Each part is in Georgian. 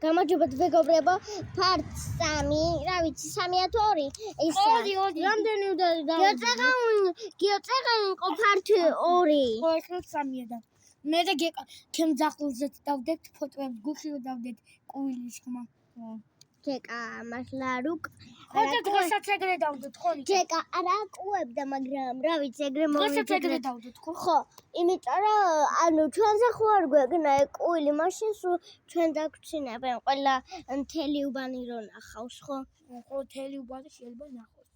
გამარჯობათ მეგობრებო, part 3, რა ვიცი, 3-2. ეს რამდენი უნდა გიოწეღანი იყო part 2. ხო, ახლა 3-ია და მე და ჩემ ძაღლზე დავდეთ ფოტოებს, გუში დავდეთ კუილის ხმა. ჯეკა მართლა რუკ ხოთა დღესაც ეგრე დავდეთ, ხო? ჯეკა არა აკუებდა, მაგრამ რა ვიცი, ეგრე დღესაც ეგრე დავდეთ, ხო? ხო, იმიტომ რომ ანუ ჩვენზე ხო არ გვეგნა კუილი, მაშინ სულ ჩვენ დაგვრჩინებენ ყველა მთელი უბანი რო ნახავს, ხო? ხო, მთელი უბანი შეიძლება ნახოს.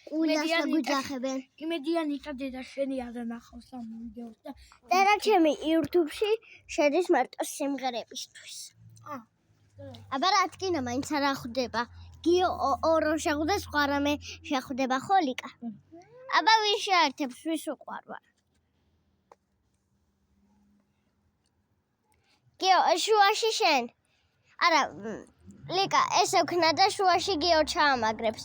კუილას აგვიძახებენ. იმედია ნიკა დედა შენი არ ნახავს ამ ვიდეოს და დედა ჩემი YouTube-ში შედის მარტო სიმღერებისთვის. აბა რა თქინა მაინც არ ხვდება. გიო ორო შეხვდეს, სხვა რამე შეხვდება ხო ლიკა? აბა ვის შეერთებს, ვის უყვარვა? გიო, შუაში შენ. არა, ლიკა, ესე ვქნა და შუაში გიო ჩაამაგრებს.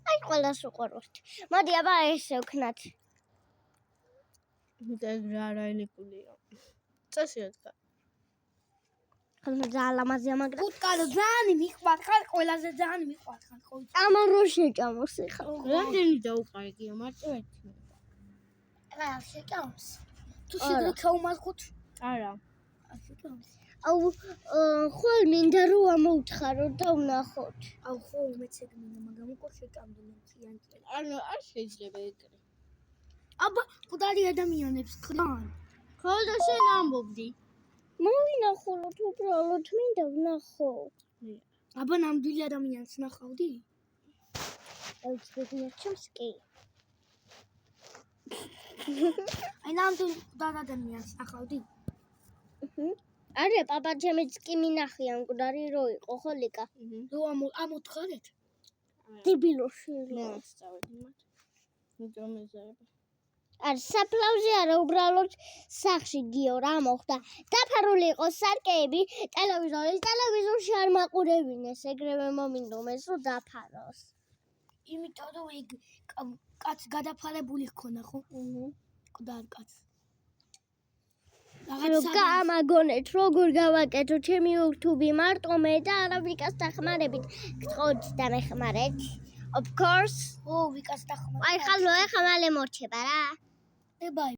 აი, ყველას უყვარვთ. მოდი, აბა ესე ვქნათ. ეს რა არაინიკულია. წესიათ კა. ძალიან ლამაზია, მაგრამ კუტკარო ძალიან მიყვარს, ხარ ყველაზე ძალიან მიყვარს, ხარ ხო? ამან რო შეჭამოს ხა. რამდენი დაუყარე გიო, მარტო ერთი. რა შეჭამს? თუ შეგრიქა უმარხოთ? არა. შეჭამს. აუ, ხოლ მინდა რომ ამოუთხარო და ვნახოთ. აუ ხო, მეც ეგმინდა, მაგრამ უკვე შეჭამდი მე წიანწელი. ანუ არ შეიძლება ეგრე. აბა, ყდარი ადამიანებს ხდან. ხოლ და შენ ამბობდი. მოვინახულოთ, უბრალოდ მინდა ვნახო. აბა, ნამდვილი ადამიანს ნახავდი? აუცილებლად ჩემს კი. აი, ნამდვილი ადამიანს ნახავდი? არა, პაპა ჩემიც კი მინახია მკვდარი რო იყო, ხო ლიკა? რო ამოთხარეთ? დებილოში. მოასწავეთ მათ. იმიტომ მეზარება. არ საფლავზე არა, უბრალოდ სახში გიო რა მოხდა. დაფარული იყო სარკეები, ტელევიზორში არ მაყურებინეს, ეგრევე მომინდომეს რომ დაფაროს. იმიტომ რომ ეგ კაც გადაფარებული ჰქონა, ხო? მკვდარ კაც. გამაგონეთ, როგორ გავაკეთო ჩემი YouTube-ი მარტო მე და არა ვიკას დახმარებით. გთხოვთ დამეხმარეთ. Of course. ო, ვიკას დახმარებით. აი ხალო, ეხლა მალე მორჩება რა. ებაი.